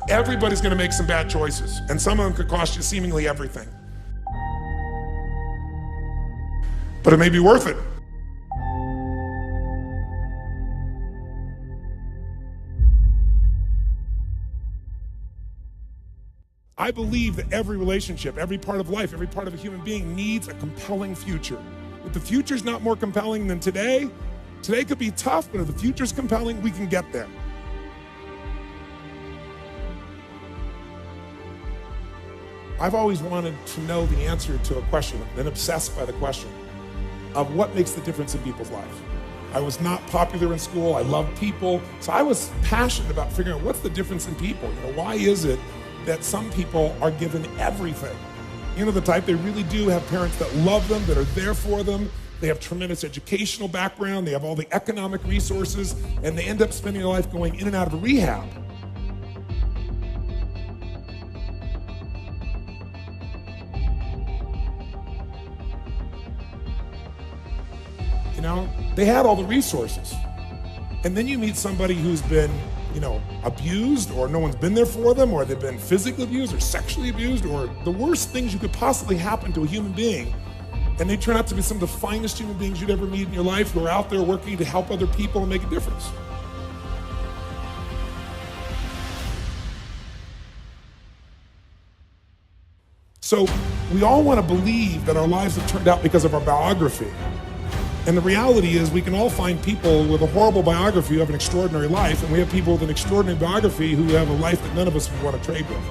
Everybody's gonna make some bad choices, and some of them could cost you seemingly everything. But it may be worth it. I believe that every relationship, every part of life, every part of a human being needs a compelling future. If the future's not more compelling than today could be tough, but if the future's compelling, we can get there. I've always wanted to know the answer to a question, been obsessed by the question of what makes the difference in people's lives. I was not popular in school, I loved people, so I was passionate about figuring out what's the difference in people. Why is it that some people are given everything? The type, they really do have parents that love them, that are there for them. They have tremendous educational background, they have all the economic resources, and they end up spending their life going in and out of rehab. They had all the resources. And then you meet somebody who's been, abused, or no one's been there for them, or they've been physically abused or sexually abused, or the worst things you could possibly happen to a human being. And they turn out to be some of the finest human beings you'd ever meet in your life, who are out there working to help other people and make a difference. So we all want to believe that our lives have turned out because of our biography. And the reality is we can all find people with a horrible biography who have an extraordinary life, and we have people with an extraordinary biography who have a life that none of us would want to trade with.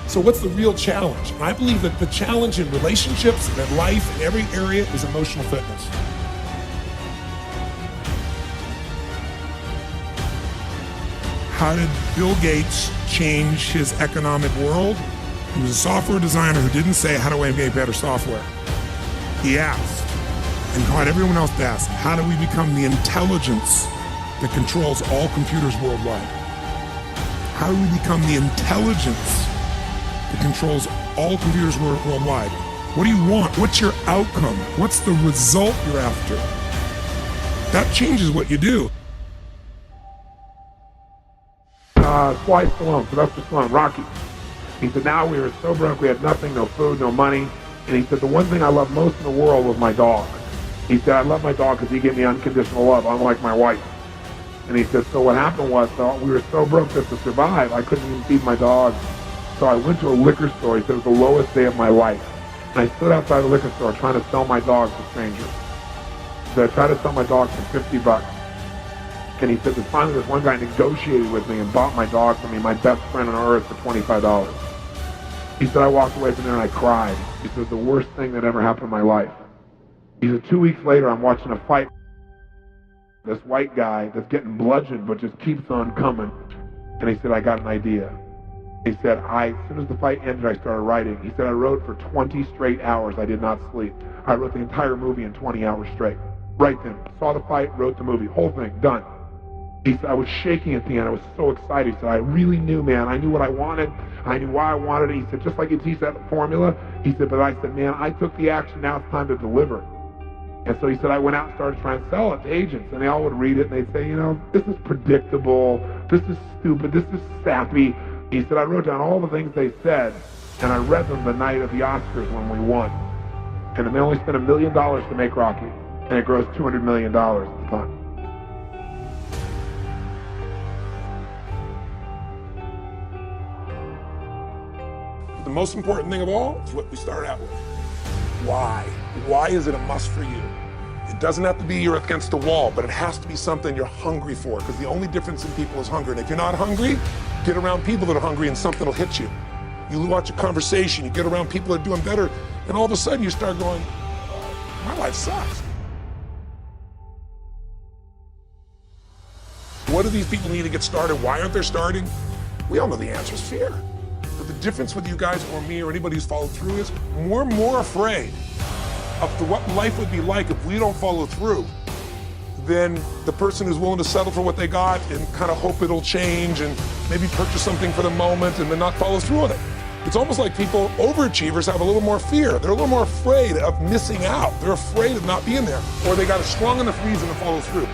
So what's the real challenge? And I believe that the challenge in relationships and in life, in every area, is emotional fitness. How did Bill Gates change his economic world? He was a software designer who didn't say, how do I make better software? He asked, and God, everyone else asked, how do we become the intelligence that controls all computers worldwide? How do we become the intelligence that controls all computers worldwide? What do you want? What's your outcome? What's the result you're after? That changes what you do. Sly Stallone, Sylvester Stallone, Rocky. He said, now we were so broke, we had nothing, no food, no money. And he said, the one thing I love most in the world was my dog. He said, I love my dog because he gave me unconditional love, unlike my wife. And he said, so what happened was, we were so broke just to survive, I couldn't even feed my dog. So I went to a liquor store. He said, it was the lowest day of my life. And I stood outside the liquor store trying to sell my dog to strangers. So I tried to sell my dog for $50. And he said that finally this one guy negotiated with me and bought my dog for me, my best friend on earth, for $25. He said, I walked away from there and I cried. He said, the worst thing that ever happened in my life. He said, 2 weeks later, I'm watching a fight. This white guy that's getting bludgeoned but just keeps on coming. And he said, I got an idea. He said, as soon as the fight ended, I started writing. He said, I wrote for 20 straight hours. I did not sleep. I wrote the entire movie in 20 hours straight. Right then. Saw the fight, wrote the movie. Whole thing, done. He said, I was shaking at the end. I was so excited. He said, I really knew, man. I knew what I wanted. I knew why I wanted it. He said, just like you teach that formula. He said, but I said, man, I took the action. Now it's time to deliver. And so he said, I went out and started trying to sell it to agents. And they all would read it and they'd say, this is predictable. This is stupid. This is sappy. He said, I wrote down all the things they said. And I read them the night of the Oscars when we won. And they only spent $1 million to make Rocky. And it grossed $200 million at the time. The most important thing of all is what we start out with. Why? Why is it a must for you? It doesn't have to be you're against the wall, but it has to be something you're hungry for, because the only difference in people is hunger. And if you're not hungry, get around people that are hungry and something will hit you. You watch a conversation, you get around people that are doing better, and all of a sudden you start going, my life sucks. What do these people need to get started? Why aren't they starting? We all know the answer is fear. But the difference with you guys or me or anybody who's followed through is we're more afraid of what life would be like if we don't follow through than the person who's willing to settle for what they got and kind of hope it'll change and maybe purchase something for the moment and then not follow through on it. It's almost like people, overachievers, have a little more fear. They're a little more afraid of missing out. They're afraid of not being there, or they got a strong enough reason to follow through.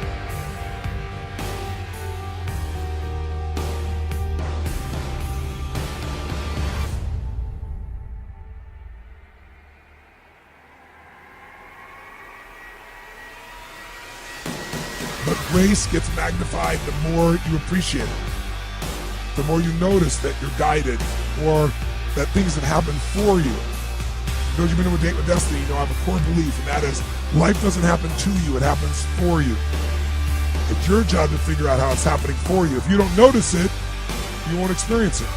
But grace gets magnified the more you appreciate it. The more you notice that you're guided, or that things have happened for you. Those you've been to a date with destiny, you know I have a core belief, and that is life doesn't happen to you, it happens for you. It's your job to figure out how it's happening for you. If you don't notice it, you won't experience it.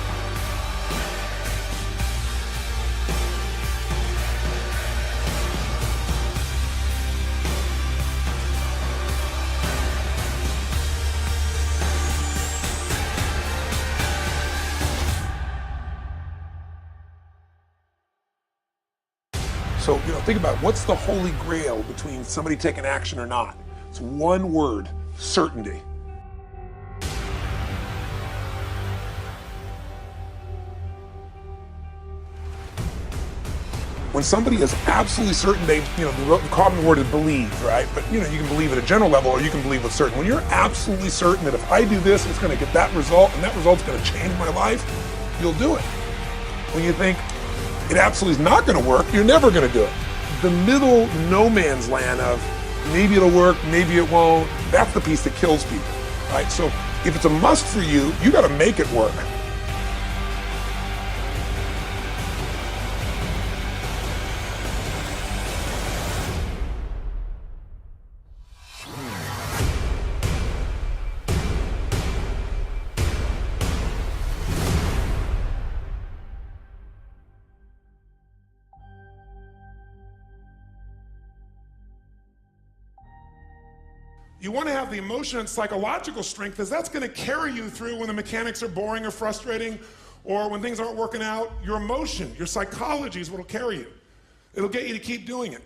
So, think about what's the holy grail between somebody taking action or not. It's one word: certainty. When somebody is absolutely certain the common word is believe, right? But you can believe at a general level, or you can believe with certain. When you're absolutely certain that if I do this, it's going to get that result, and that result's going to change my life, you'll do it. When you think it absolutely is not going to work, you're never going to do it. The middle no man's land of maybe it'll work, maybe it won't, that's the piece that kills people, right? So if it's a must for you, you got to make it work. You want to have the emotional and psychological strength, because that's going to carry you through when the mechanics are boring or frustrating, or when things aren't working out. Your emotion, your psychology is what will carry you. It'll get you to keep doing it.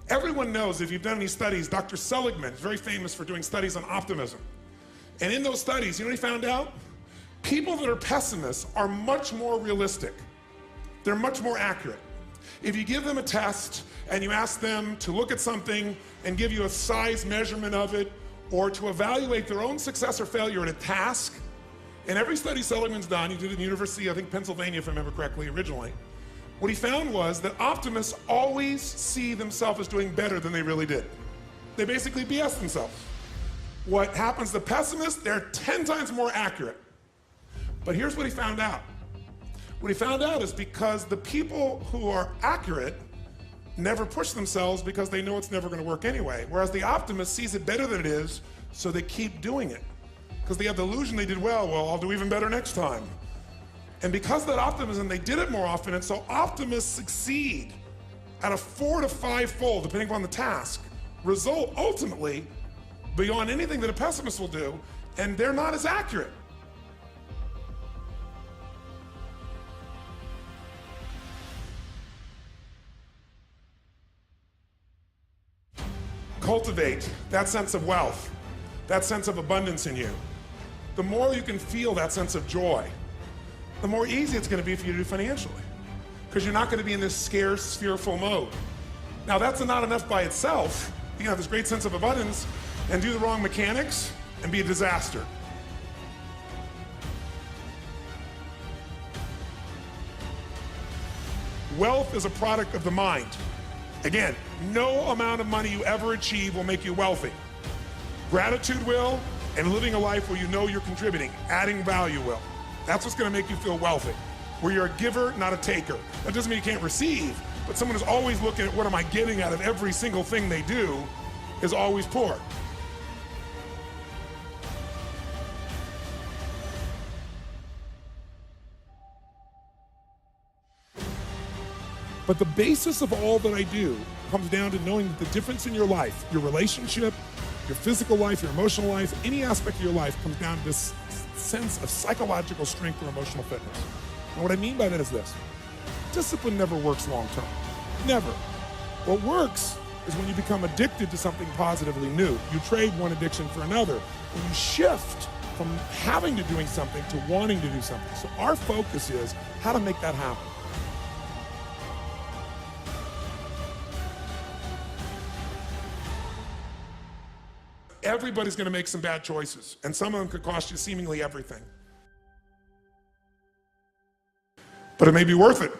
Everyone knows, if you've done any studies, Dr. Seligman is very famous for doing studies on optimism. And in those studies, you know what he found out? People that are pessimists are much more realistic. They're much more accurate. If you give them a test and you ask them to look at something and give you a size measurement of it, or to evaluate their own success or failure at a task, in every study Seligman's done, he did it in the University, I think Pennsylvania if I remember correctly originally, what he found was that optimists always see themselves as doing better than they really did. They basically BS themselves. What happens to pessimists, they're 10 times more accurate. But here's what he found out. What he found out is because the people who are accurate never push themselves because they know it's never going to work anyway. Whereas the optimist sees it better than it is, so they keep doing it. Because they have the illusion they did well, I'll do even better next time. And because of that optimism, they did it more often, and so optimists succeed at a 4 to 5-fold, depending upon the task, result ultimately beyond anything that a pessimist will do, and they're not as accurate. Cultivate that sense of wealth, that sense of abundance in you. The more you can feel that sense of joy, the more easy it's going to be for you to do financially, because you're not going to be in this scarce, fearful mode. Now, that's not enough by itself. You can have this great sense of abundance and do the wrong mechanics and be a disaster. Wealth is a product of the mind. Again, no amount of money you ever achieve will make you wealthy. Gratitude will, and living a life where you know you're contributing, adding value will. That's what's going to make you feel wealthy, where you're a giver, not a taker. That doesn't mean you can't receive, but someone who's always looking at what am I getting out of every single thing they do is always poor. But the basis of all that I do comes down to knowing that the difference in your life, your relationship, your physical life, your emotional life, any aspect of your life comes down to this sense of psychological strength or emotional fitness. And what I mean by that is this: discipline never works long term. Never. What works is when you become addicted to something positively new. You trade one addiction for another. When you shift from having to doing something to wanting to do something. So our focus is how to make that happen. Everybody's going to make some bad choices, and some of them could cost you seemingly everything. But it may be worth it.